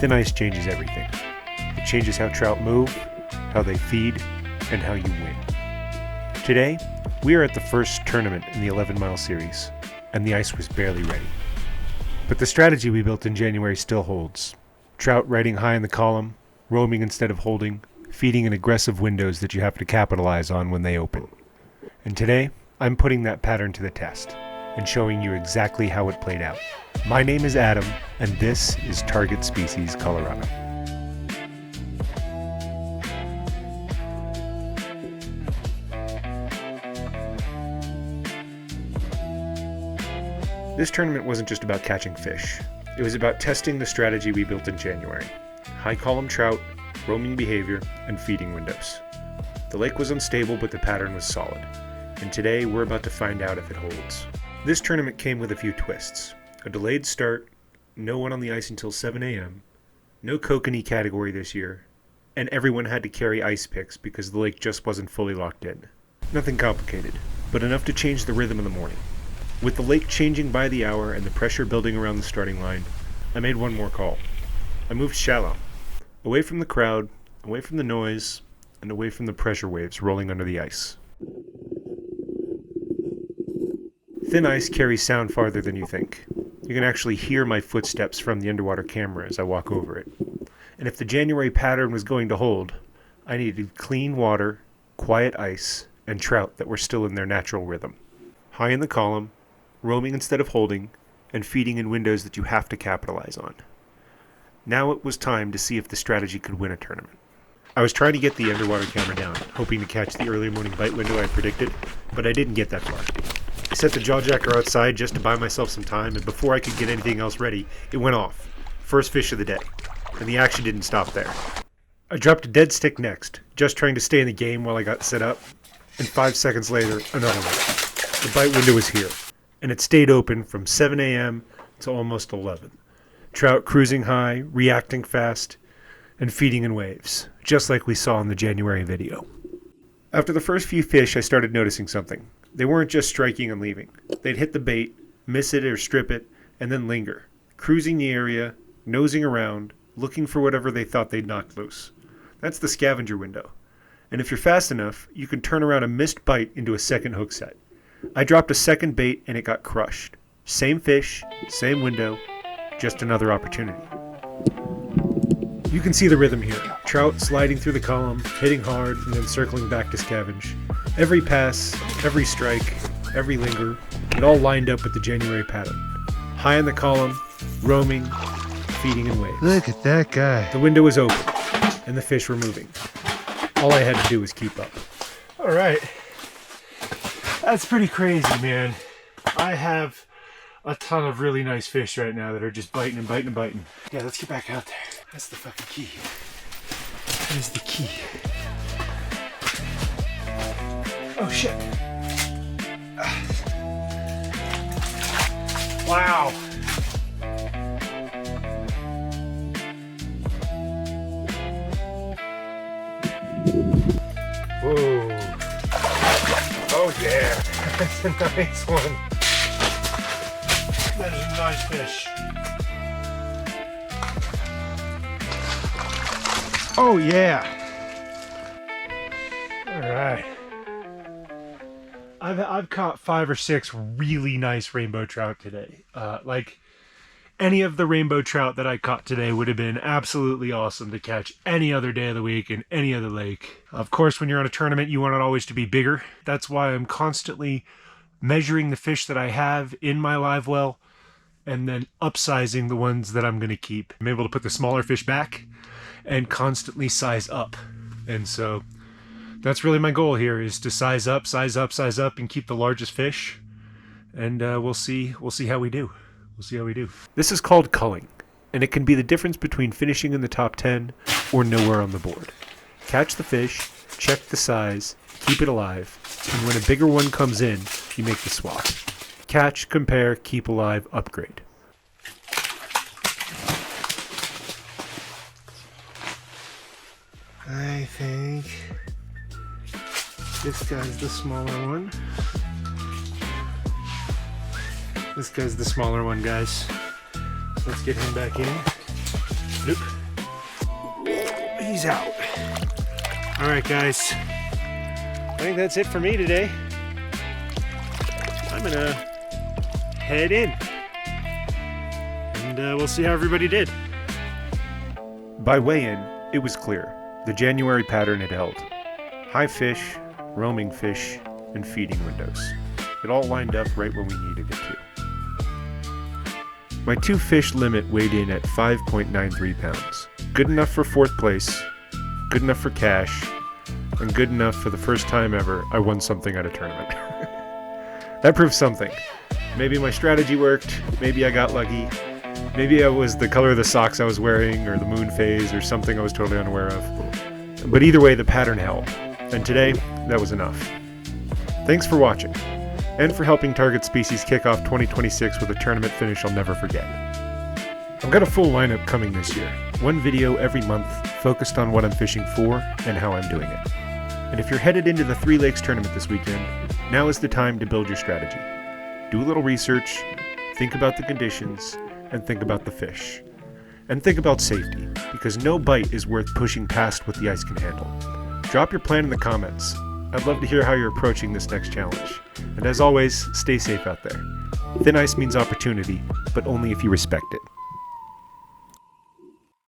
thin ice changes everything. It changes how trout move, how they feed, and how you win. Today, we are at the first tournament in the 11-mile series, and the ice was barely ready. But the strategy we built in January still holds. Trout riding high in the column, roaming instead of holding, feeding in aggressive windows that you have to capitalize on when they open. And today, I'm putting that pattern to the test and showing you exactly how it played out. My name is Adam, and this is Target Species Colorado. This tournament wasn't just about catching fish. It was about testing the strategy we built in January. High column trout, roaming behavior, and feeding windows. The lake was unstable, but the pattern was solid. And today, we're about to find out if it holds. This tournament came with a few twists. A delayed start, no one on the ice until 7 a.m., no kokanee category this year, and everyone had to carry ice picks because the lake just wasn't fully locked in. Nothing complicated, but enough to change the rhythm of the morning. With the lake changing by the hour and the pressure building around the starting line, I made one more call. I moved shallow, away from the crowd, away from the noise, and away from the pressure waves rolling under the ice. Thin ice carries sound farther than you think. You can actually hear my footsteps from the underwater camera as I walk over it. And if the January pattern was going to hold, I needed clean water, quiet ice, and trout that were still in their natural rhythm. High in the column, roaming instead of holding, and feeding in windows that you have to capitalize on. Now it was time to see if the strategy could win a tournament. I was trying to get the underwater camera down, hoping to catch the early morning bite window I predicted, but I didn't get that far. I set the jawjacker outside just to buy myself some time, and before I could get anything else ready, it went off. First fish of the day. And the action didn't stop there. I dropped a dead stick next, just trying to stay in the game while I got set up, and 5 seconds later, another one. The bite window was here, and it stayed open from 7 a.m. to almost 11. Trout cruising high, reacting fast, and feeding in waves, just like we saw in the January video. After the first few fish, I started noticing something. They weren't just striking and leaving. They'd hit the bait, miss it or strip it, and then linger, cruising the area, nosing around, looking for whatever they thought they'd knocked loose. That's the scavenger window. And if you're fast enough, you can turn around a missed bite into a second hook set. I dropped a second bait and it got crushed. Same fish, same window, just another opportunity. You can see the rhythm here. Trout sliding through the column, hitting hard, and then circling back to scavenge. Every pass, every strike, every linger, it all lined up with the January pattern. High in the column, roaming, feeding in waves. Look at that guy. The window was open, and the fish were moving. All I had to do was keep up. All right. That's pretty crazy, man. I have a ton of really nice fish right now that are just biting and biting and biting. Yeah, let's get back out there. That's the fucking key. That is the key. Oh shit. Wow. Whoa. Oh yeah. That's a nice one. That is a nice fish. Oh yeah. All right. I've caught 5 or 6 really nice rainbow trout today. Like any of the rainbow trout that I caught today would have been absolutely awesome to catch any other day of the week in any other lake. Of course, when you're on a tournament, you want it always to be bigger. That's why I'm constantly measuring the fish that I have in my live well and then upsizing the ones that I'm going to keep. I'm able to put the smaller fish back and constantly size up. And so that's really my goal here, is to size up, and keep the largest fish. And we'll see how we do. We'll see how we do. This is called culling, and it can be the difference between finishing in the top 10 or nowhere on the board. Catch the fish, check the size, keep it alive, and when a bigger one comes in, you make the swap. Catch, compare, keep alive, upgrade. I think this guy's the smaller one. This guy's the smaller one, guys. Let's get him back in. Nope. He's out. All right, guys. I think that's it for me today. I'm gonna head in. And we'll see how everybody did. By weigh-in, it was clear. The January pattern had held. High fish, roaming fish, and feeding windows. It all lined up right where we needed it to. My 2 fish limit weighed in at 5.93 pounds. Good enough for 4th place, good enough for cash, and good enough for the first time ever I won something at a tournament. That proves something. Maybe my strategy worked, maybe I got lucky, maybe it was the color of the socks I was wearing, or the moon phase, or something I was totally unaware of. But either way, the pattern held. And today, that was enough. Thanks for watching, and for helping Target Species kick off 2026 with a tournament finish I'll never forget. I've got a full lineup coming this year. 1 video every month, focused on what I'm fishing for and how I'm doing it. And if you're headed into the 3 Lakes tournament this weekend, now is the time to build your strategy. Do a little research, think about the conditions, and think about the fish. And think about safety, because no bite is worth pushing past what the ice can handle. Drop your plan in the comments. I'd love to hear how you're approaching this next challenge. And as always, stay safe out there. Thin ice means opportunity, but only if you respect it.